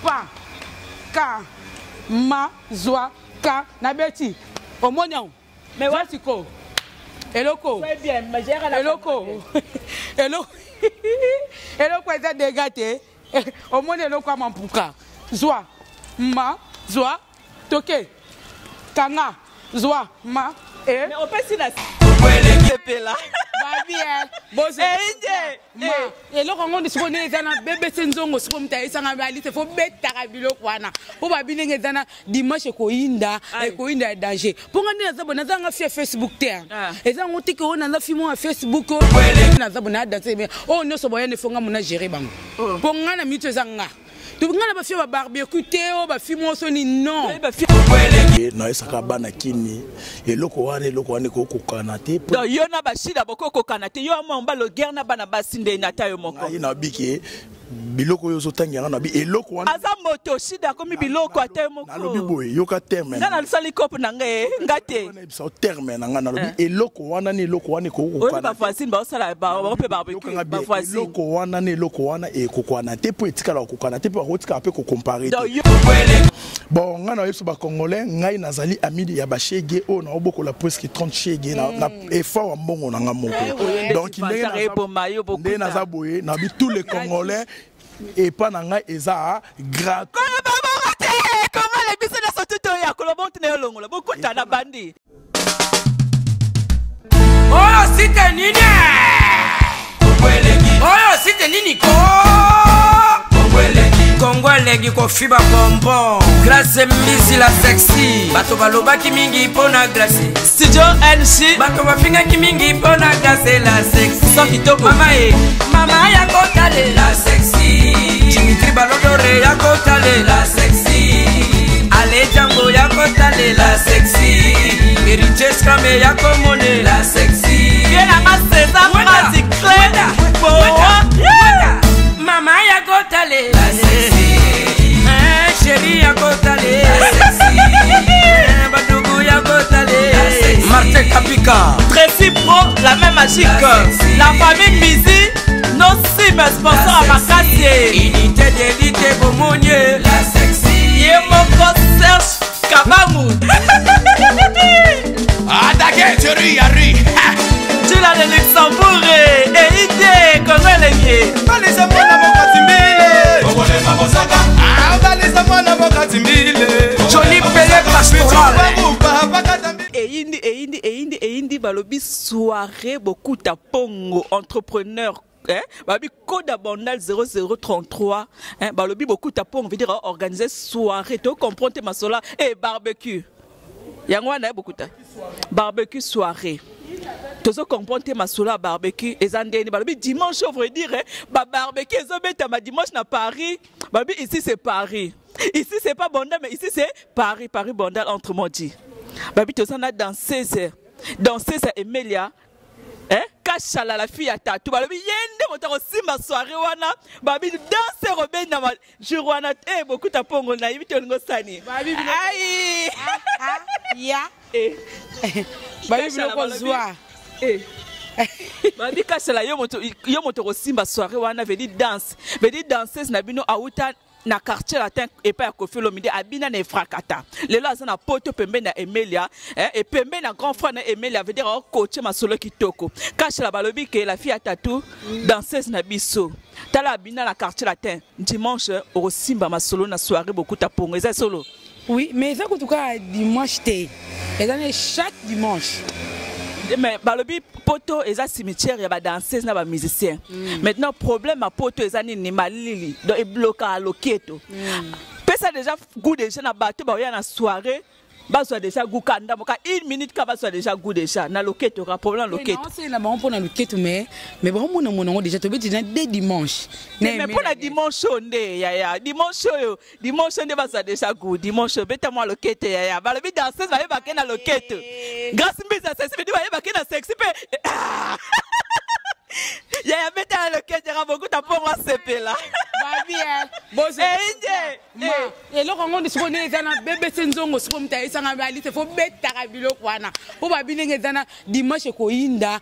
pa ka ma zwa ka na beti omonya mais wasiko eloko bien mais j'ai la eloko eloko eza dégâté omonya eloko mampuka zwa ma zwa toke kanga zwa ma mais on peut si la là babi bozo ma eloko ngo ndisiko ne ezana bebe senzongo siko mta isanga bali te fo betaka biloko wana po babi ndenge ezana dimanche koinda koinda danger po ngani na zabona zanga fi Facebook te ezanga tiki ona na fi mo Facebook na zabona danser mais oh no so boyane fonga mona gérer bango po ngana mitu ezanga tu ngana ba fi ba barbecue te o ba fi mo so ni non na esaka bana kini eloko wane ko kokana te donc yo na ba shida boko kokana te yo mo mbalo guerre na bana basinde na tayo moko na biki biloko yo so tangana na bi eloko wana aza moto shida komi biloko atayo moko na lobi boye yo ka terme na sali kopo na ngai ngate so terme na ngana lobi eloko wana ni eloko wane ko kokana ba voisine ba sala ba pe barbecue ba voisine eloko wana ni eloko wana e kokana te po etikala kokana te po otika pe ko comparer bon ngana yeso ba congolais ngai nazali amidi ya ba shege o na obokola presque 30 shege na effort wa mbongo na nga moko donc ndenge naza boye na bi tous les congolais et pas na ngai eza gratuit comment les business sont tout ya kolobonte na longola bokuta na bandi oh site nini oh site nini ko Kongolegi ko fiba bonbon Grace mbizi la sexy Bato balobaki mingi pona Grace Studio NC Bato bafingaki mingi pona Grace la sexy Sans kitoko Mama ya kotale la sexy Dimitri Balodore ya kotale la sexy Ale Django ya kotale la sexy Heritage Scrame ya komone la sexy Viena Maseza Mazi Kleda Mama ya kotale la sexy Chérie ya kotale la sexy Badougou ya kotale la sexy Martin Kapika Tracy Pro, la même magique la famille Mizi nos cimes sponsors à Makassi Unité d'élite Bomonier la sexy Yemoko Serge Kabamou Adake Thierry Yari Tula de Luxembourg et idée Congolais Bali za mwana mokatimbile Kongole mabosaka Bali za mwana mokatimbile Johnny Pelé Pastoral Eindi balobi soirée beaucoup ta pongo entrepreneur Babi code abondal 0033 balobi beaucoup ta pongo veut dire organiser soirée tu comprends ma sola et barbecue yango na beaucoup ta barbecue soirée Tozo comprendre ma sola barbecue et zandeni balobi dimanche on veut dire barbecue ezobeta ma dimanche na Paris babi ici c'est Paris ici c'est pas Bondal mais ici c'est Paris Bondal entre modi babi tozo na danser c'est Emilia Kachala la fille à tatou balobi yende motako simba soirée wana babi danser robin na jour wana beaucoup ta pongo na yibito ngo sani babi ai ya babi biloko zwa babi Kachala yo moto ko simba soirée wana veut dire danseuse na bino auta na quartier latin et pas Kofi Olomide abina na frakata lelo azana poto pembe na Emilia et pembe na grand frère na Emilia veut dire coach ma solo kitoko Kachala balobi que la fille à tatou danseuse na biso tala abina na quartier latin dimanche au simba ma solo na soirée beaucoup ta pongo ça solo oui mais ça en tout cas dimanche té et chaque dimanche mais balobi poto eza cimetière ya ba danseuse na ba musicien maintenant problème à poto eza ni malili donc e bloqué à loketo pesa déjà goût déjà na bato ba ya na soirée ba soit déjà goût kanda moka 1 minute ka ba soit déjà goût déjà na loketo ka problème loketo non c'est là ba on pour na loketo mais bon mon déjà to beti na dès dimanche mais pour la dimanche onde ya dimanche onde ba soit déjà goût dimanche beta moi loketo ya ba le bi danseuse ba ba ke na loketo grâce mbisa c'est veut dire ba ke na sexy pe ya beta na loketo ra beaucoup ta pour moi c'est là babi bozo eloko ngo ndisiko neza na bébé senzongo siko mtaisa nga alite fo betaka biloko wana po babinenge zana dimanche ko inda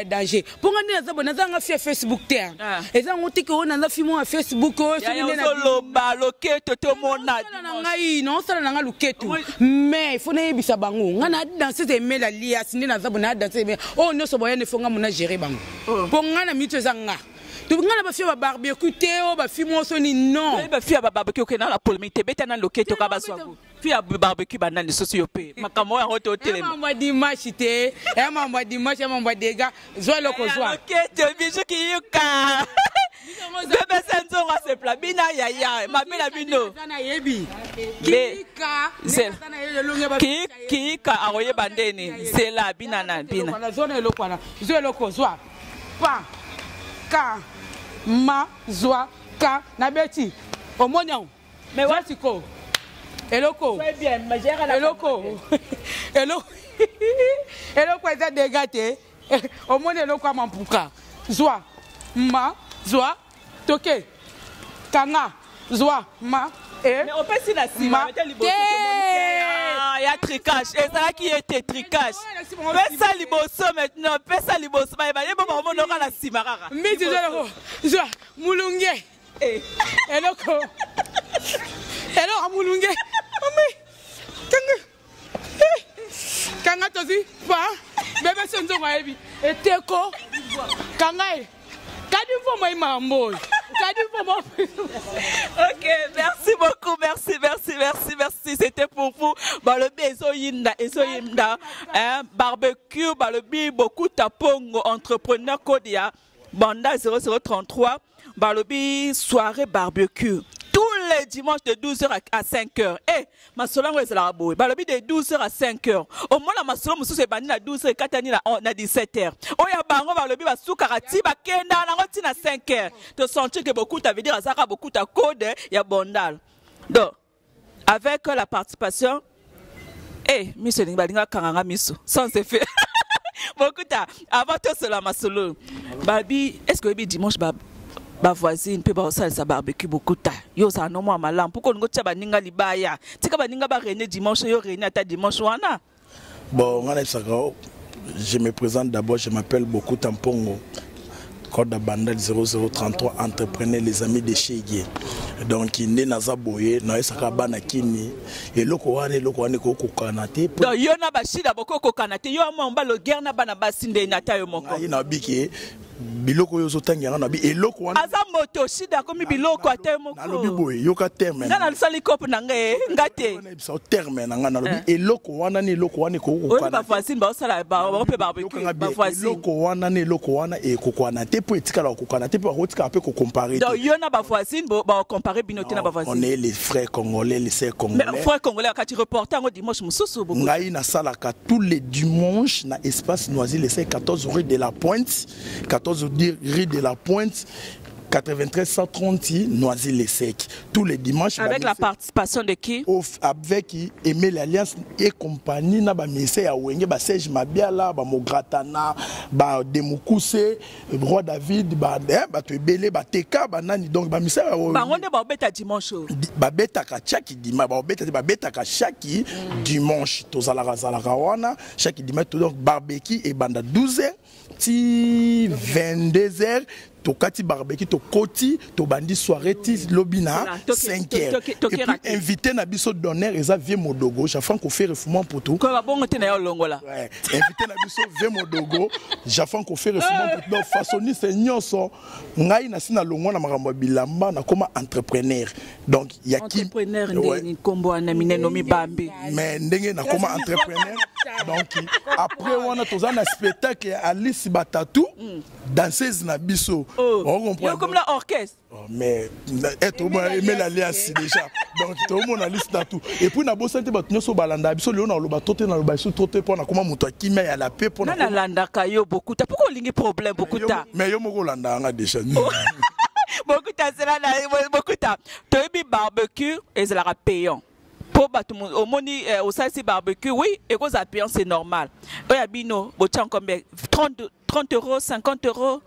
danger po nga neza bona zanga fi Facebook te eza ngotiki ona na fi mo Facebook o so nena lo ba loketo to mona ngai non sala nga loketo mais il faut na yebisa bango nga na danser te mela lia sinde na zabona danser mais oh no so boyane fo nga mona gérer bango po nga na mito zanga tu ngana ba fi ba barbecue te o ba fi mo so ni non ba fi ba barbecue ke na la polémique beta na loketo ka ba swago fi ba barbecue ba na ni socio pe makamo ya hoto tele mama dimanche te mama dimanche mama dega zo loko zwa loketo bijou ki yuka bébé senzongo se pla bina ya mabela bino na yebi kika aroye bandeni c'est la bina na bina na zone eloko na zo eloko zwa pa ka ma zwa ka na beti omonya mais wasiko eloko eloko eza dégâté omoni eloko amampuka zwa ma zwa toke kanga zwa ma mais on peut si la cima il y a tricage et ça qui était tricage fais ça liboso maintenant fais ça liboso ba ba yebo ba mo no la cima rara miti zwa mulunge eloko mulunge mami kanga tozi pa bébé senzongo ayebi eteko kanga kadi fo moi mambo kadi fo mo OK, merci beaucoup, merci. C'était pour vous. Le besoin barbecue, le beaucoup tapongo entrepreneur Kodia Banda 0033 le soirée barbecue. Tous les dimanches de 12h à 5h. Eh, ma solango est la boue. Balobi de 12h à 5h. Au moins la masolo musu se bani na 12h et katani na 17h. Oya bango balobi ba soukarati ba kenda na ngoti na 5h. Te sentir que beaucoup ça veut dire ça beaucoup ta code ya bondal. Donc avec la participation monsieur Ninga Kanganga miso sans effet. Beaucoup ta avant tout cela masolo. Babi, est-ce que dimanche ba voisine pe ba ça barbecue beaucoup ta yo ça no moi malam pourquoi ngo tsa baninga libaya tika baninga ba réunion dimanche yo réunion ata dimanche wana bon ngana saka je me présente d'abord, je m'appelle Boku Tampongo code Bandal 0033 entrepreneur les amis de Chégué donc il n'est naza boye na esaka bana kini et loko wane ko kokanate donc yo na bashida boko kokanate yo mo mbalo guerre na bana basinde na tayo moko na biki biloko yo zotangi na bi eloko wana aza moto shida komi biloko ate moko na lobi boye yo ka terme na sali kopo na ngai ngate so terme na ngana lobi eloko wana ni eloko wana ko kokana ba voisine ba sala ba pe barbecue ba voisine eloko wana ni eloko wana e kokana te po etikala kokana te po hotika pe ko comparer donc yo na ba voisine ba comparer binoté na ba voisine on est les frères congolais les sœurs congolais mais frères congolais quand tu reporter ngo dimanche mususu beaucoup ngai na salaka tous les dimanches na espace Noisy-le-Sec 14 rue de la Pointe 14 rue de la Pointe 93 130 Noisy-le-Sec tous les dimanches avec la participation de qui avec Aimé l'Alliance et compagnie na ba message ya wenge ba Serge Mabiala ba Mogratana ba Demukuse Roi David ba to ebele ba teka ba nani donc ba message ba ngonde ba beta dimanche ba beta ka chaque dimanche ba beta ka chaque dimanche to zalaka wana chaque dimanche donc barbecue et banda 12h ti 22h to kati barbecue to koti to bandi soirée ti lobina 5h et puis invité na biso d'honneur eza vie modogo Jafan ko fait refoulement pour tout ko ba bongo te na yo longola ouais invité na biso vie modogo Jafan ko fait refoulement pour donc façonniste nyonso ngai na sina longo na makambo bilamba na koma entrepreneur donc il y a qui entrepreneur ndeni kombo na mineno mibambi mais ndenge na koma entrepreneur donc après on a tozana spectacle Alice Batatu danseuse na biso on comprend comme la orchestre mais être au moins aimer l'alliance déjà donc tout le monde a liste tout et puis na bosante ba tunyo so balanda biso leo na loba tote na loba so tote pona koma muto akimia ya la paix pona na landa kayo beaucoup ta pourquoi lingi problème beaucoup ta mais yo moko landa nga déjà beaucoup ta c'est là beaucoup ta tobi barbecue et c'est la payant pour battre au moni au salsi barbecue oui et cause payant c'est normal oyabino botan combien 30 euros 50 euros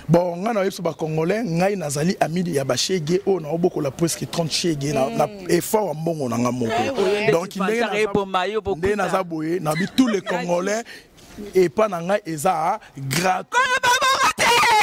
Bon, on a eu ce Congolais, ngai nazali amidi ya bashege o na oboko la presque 30 shege na effort mbongo na ngamoko. Donc il naza boye na bi tous les Congolais et pas na ngai eza gratuit.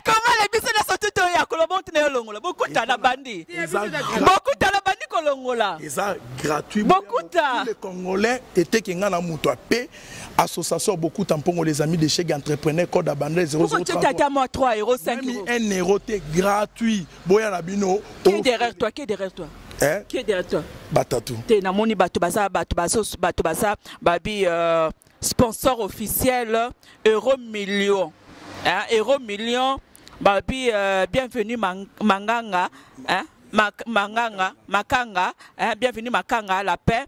Comment les business sont tout ya kolobonte na longola beaucoup ta na bandi. Beaucoup ta na bandi kolongola. Eza gratuit. Beaucoup ta tous les Congolais étaient kinga na muto paix. Association beaucoup tampon les amis de chez entrepreneurs code abandonné 003 moi 3 euros 5 euros 1 euro gratuit boya na bino qui est derrière toi hein qui est derrière toi Batatou te na moni bato baza babi sponsor officiel euro million hein euro million babi bienvenue Manganga hein Makanga hein bienvenue Makanga la paix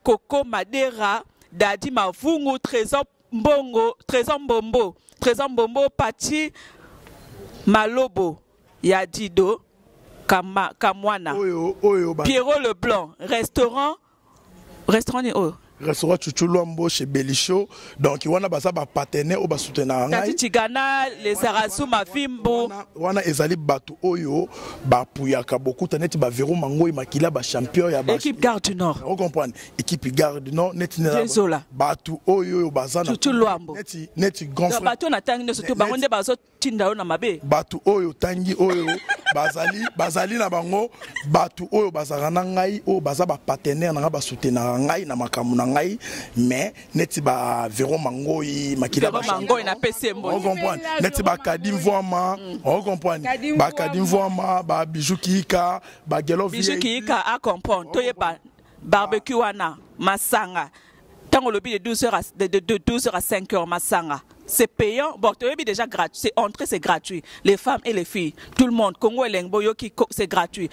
Coco Madera Dadi Mavungu, Trésor Mbombo, Pati Malobo, Yadido, Kamwana, Pierrot Leblanc, restaurant restaurant Chuchulombo chez Belicho. Donc, il y a un partenaire qui soutient. Tati Tigana, les Sarasou, Mafimbo. Il y a Ezali Batu Oyo, Bapuyaka, beaucoup de net, Véro Mango, Makila, champion. Équipe Gare du Nord. Vous comprenez? Équipe Gare du Nord, net Désolé. Batu Oyo, Bazana. Chuchulombo. Net grand frère. Batu na tangi, surtout Baronde Bazo Tindao na Mabe. Batu Oyo, Tangi Oyo, Bazali na Bango, Batu Oyo, Bazarana Ngai, O Bazaba partenaire, Nanga soutien Ngai, na Makamuna. Mais neti ba Véro Mangoyi Makila Mangoyi na PC Mbo. On comprend. Neti ba Kadim Voama, on comprend. Ba Kadim Voama, ba Bijou Kika, ba Gelo Bijou Kika a comprendre. Toye ba barbecue wana Masanga. Tant le billet de 12h à 5h Masanga. C'est payant. Bon, tu es déjà gratuit. C'est entrée, c'est gratuit. Les femmes et les filles, tout le monde. Congo et Lengboyo qui c'est gratuit.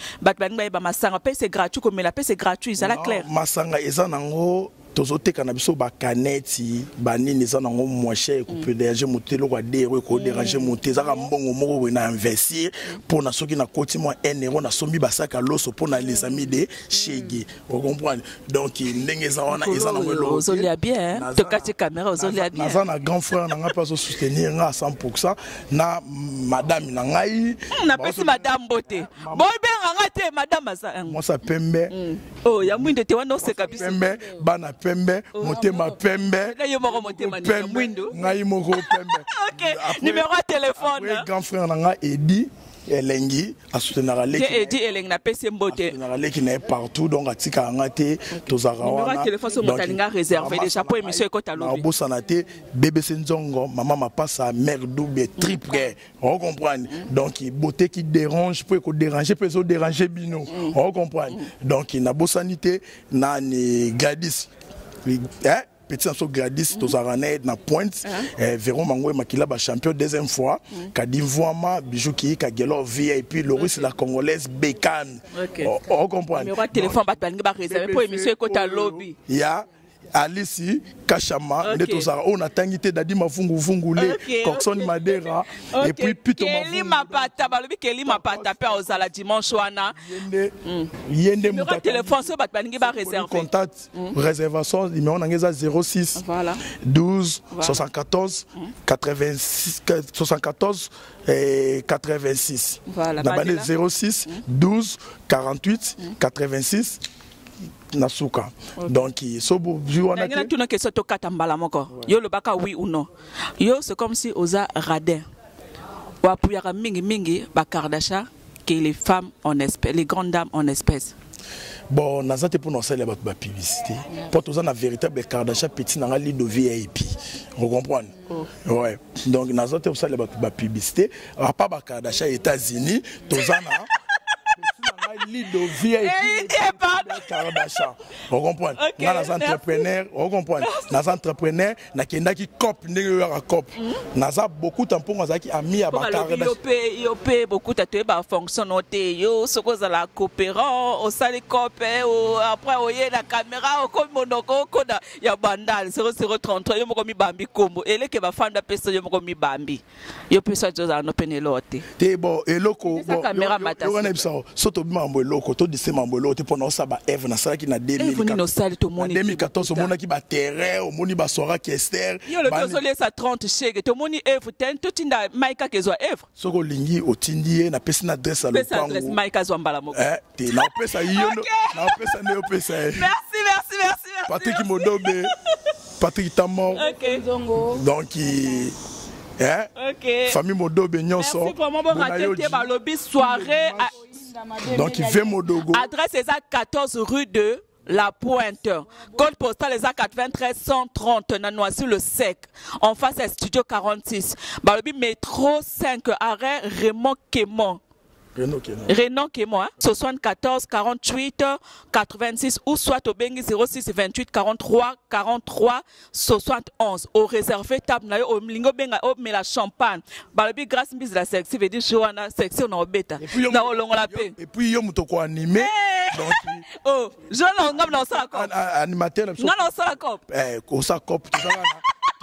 Masanga paye c'est gratuit comme la paye c'est gratuit. Ça la clair. Masanga ezanango tozote kanabiso ba kaneti banini ezanango moins cher ko peut déranger monter lo kwa dero ko déranger monter zaka mbongo moko na investir pour na soki na koti mo 1 euro na sombi basaka loso pour na les amis de Chege. Vous comprenez? Donc ndenge ezana ezanango lo. Ozolia bien. To kati caméra ozolia bien. Nazana grand frère nanga pas soutenir à 100% na madame na ngai. Na pesi madame Boté. Boy ben ngate madame asa. Moi ça pembe. Oh ya mwinde te wana oseka biso. Pembe bana pembe motema pembe. Na yo moko motema ni mwindo. Ngai moko pembe. OK. Numéro de téléphone. Oui, grand frère nanga Edi Elengi a soutenir les Edi Elengi na pesi Mboté. Les qui n'est partout donc atika ngate tozara wana. Numéro de téléphone so motalinga réservé déjà pour émission ekota lobi. Na bosanate BBC Nzongo maman ma passe à mère double triple. On comprend. Donc beauté qui dérange peut ko déranger peut so déranger bino. On comprend. Donc na bosanité na ni Gladys. Hein? Petit Anso Gradis, Tozaranet, na pointe, Véro Mangoy Makila, champion deuxième fois, Kadim Voama, Bijou Kika, Gelo VIP, Loris la Congolaise, Bécane. On comprend. Numéro de téléphone, réservé pour émission Ekota Lobby. Ya Alici Kachama, Netozara, on a tangité Dadi Mafungu Fungule, Coxon Madera, et puis Pito Kelly Mapata, Balobi Kelly Mapata, Père aux ala dimanche wana. Yende numéro de téléphone, ce batbaningi va réserver. Contact, réservation, numéro nangeza 06 12 74 86 74 et 86. Voilà. 06 12 48 86. Nasuka. Donc, so wana te. Tu n'as que ça to katambala moko. Yo le baka oui ou non. Yo c'est comme si osa radin. Wa puyaka mingi ba Kardashian que les femmes en espèces, les grandes dames en espèces. Bon, nazate pour nous faire la publicité. Pour tous la véritable Kardashian petit dans lit de VIP. Vous comprenez? Ouais. Donc nazate pour ça la publicité. Pas ba Kardashian États-Unis, tous Lido VIP Kardashian. Vous comprenez? Dans les entrepreneurs, vous comprenez? Dans les entrepreneurs, na kenda ki cop ndenge ya cop. Naza beaucoup tampon ngazaki ami ya Kardashian. Yo paye beaucoup tatoué ba fonctionnaire yo soko za la coopérant au sali copé ou après oye la caméra au comme monoko koda ya bandal 0033 yo moko mi bambi kombo ele ke ba fanda pesa yo moko mi bambi. Yo pesa jo za no penelote. Te bon eloko bon. Caméra mata. Yo ngana biso soto bimambo mamboloko to dise mamboloko te pona osaba Eve na sala ki na 2014 mona ki ba terrain o moni ba soira Kester yo le tozolie sa 30 chèque to moni Eve ten to tinda Maika kezwa Eve soko lingi otindie na pesi na adresse à l'opango pesi adresse Maika zwa mbala moko te na pesa yo na pesa ne opesa merci Patrick Modobe Patrick Tamor donc famille Modobe nyonso merci pour moi raté ba lobby soirée donc il fait Modogo adresse est à 14 rue de La Pointe. Code postal est à 93 130 Nanoisy le Sec. En face à Studio 46. Balobi métro 5 arrêt Raymond Quémont. Renan Quémont, 74 48 86 ou soit au Bengi 06 28 43 43 71. Au réservé table na au mlingo benga au mais la champagne. Balobi grâce bis la sexy veut dire joana sexy on a beta. Na olongo la paix. Et puis yo mutoko animé. Donc oh, je n'en ngam na sala cop. Animateur na sala cop. Ko sa cop tout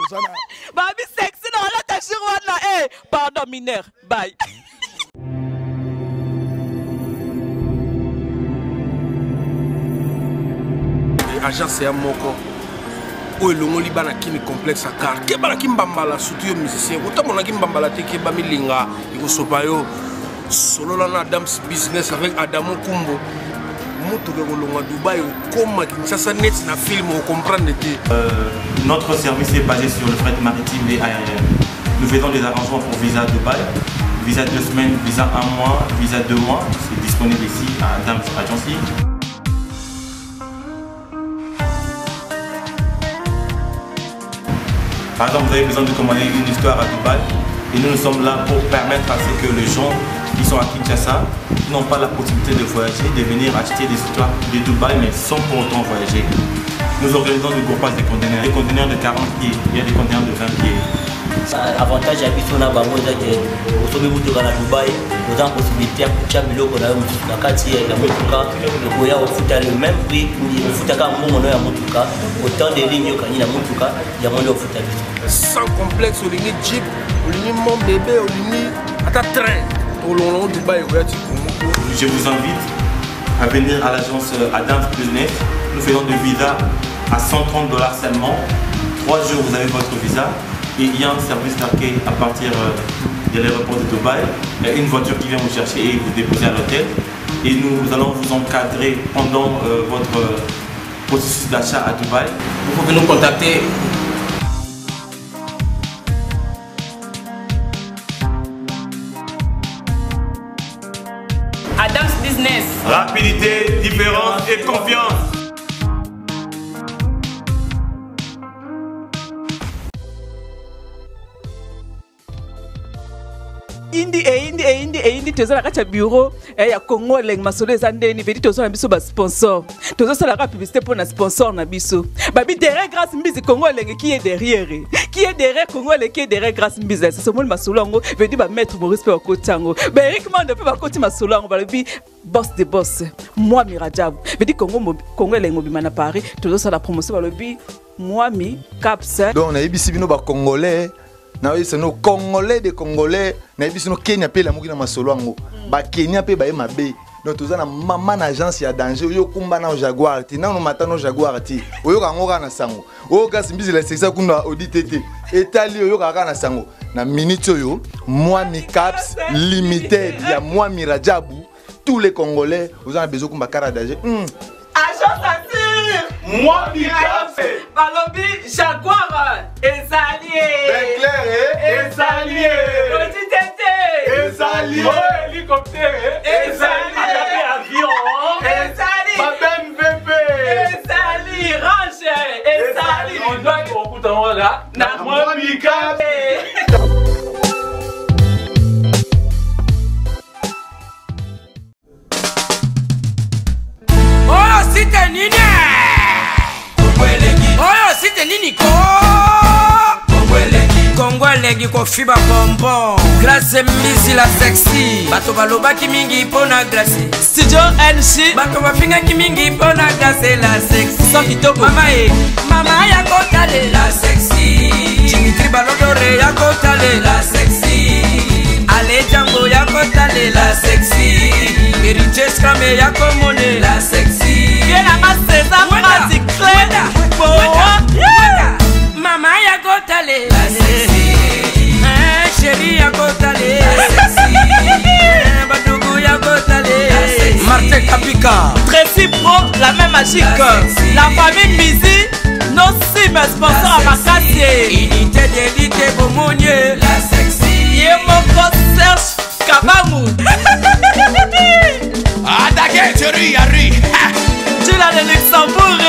ça na. Babi sexy na la ta joana pardon mineur. Bye. Agence ya moko o elongo libana kini complexe à car ke bana kimbambala surtout musicien otamona kimbambala te ke ba milinga iko sopa yo solo na Adams business avec Adamo Kumbo moto ke kolonga Dubai comme Kinshasa net na film on comprendre te notre service est basé sur le fret maritime et aérien. Nous faisons des arrangements pour visa Dubaï, visa 2 semaines, visa 1 mois, visa 2 mois, c'est disponible ici à Adams Agency. Par exemple, vous avez besoin de commander une histoire à Dubaï et nous sommes là pour permettre à ce que les gens qui sont à Kinshasa, qui n'ont pas la possibilité de voyager, de venir acheter des histoires de Dubaï mais sans pour autant voyager. Nous organisons des groupes des conteneurs de 40 pieds, il y a des conteneurs de 20 pieds. Avantage à Bissona Bango, au sommet de Dubaï, nous avons la possibilité de faire des choses dans la quartier, la Motuka, le Koya, au foot à le même prix, au foot à Kamon, à Motuka, autant de lignes au Kanye, à Motuka, il y a moins de foot à Bissona. Sans complexe, au ligne Jeep, au ligne mon bébé, au ligne à ta train, au long Dubaï, je vous invite à venir à l'agence Adams Business. Nous faisons des visas à $130 seulement. 3 jours, vous avez votre visa. Et il y a un service d'accueil à partir de l'aéroport de Dubaï. Il y a une voiture qui vient vous chercher et vous déposer à l'hôtel. Et nous allons vous encadrer pendant votre processus d'achat à Dubaï. Vous pouvez nous contacter. Adams Business. Rapidité, différence et confiance. indi tozala kati ya bureau ya Congo leng masolo eza ndeni vedi tozala biso ba sponsor tozosalaka publicité pour na sponsor na biso babi derrière grâce mbizi Congo leng qui est derrière Congo leng qui est derrière grâce mbizi c'est ce mot masolo ngo vedi ba mettre Maurice pe bakotango ba Eric Mande pe bakoti masolo ngo balobi boss de boss moi Mirajabu vedi Congo leng mobima na Paris tozosala promotion balobi moi mi capsa donc na yebisi bino ba congolais na c'est nos congolais des congolais na biso no Kenya pe la moki na masolo ngo ba Kenya pe ba mabe donc tozana mama na agence ya danger yo kumba na Jaguar ti na no matano Jaguar ti oyo ka ngoka na sango oyo ka simbizi la sexa kuna auditete etali oyo ka na sango na minute yo moi mi caps limited ya moi Mirajabu tous les congolais vous avez besoin kumba kara danger agence assure moi Mirajabu balobi Jaguar ezali Ezali petit tété Ezali hélicoptère Ezali avion Ezali Babem VP Ezali range Ezali on doit écouter on là na moi Mika Oh site nini Oh site nini ko Kongolegi ko fiba bonbon Glace mbizi la sexy Bato balobaki mingi pona glace Studio NC Bato bafingaki mingi pona glace la sexy Sans kitoko Mama ya kotale la sexy Dimitri Balodore ya kotale la sexy Ale Django ya kotale la sexy Jessica Meya Komone, la sexy. Bien la masse César Prati Clé. Maman ya Kotale, la sexy. Chérie ya Kotale, la sexy. Badougou ya Kotale, la sexy. Martin Kapika, Tracy Pro, la même magique. La famille Mizi, nos cimes sponsors à Makassie. Unité d'élite Bomonier, la sexy. Yemoko Serge Kabamou. Adage, Thierry Yari. Tu l'as de Luxembourg.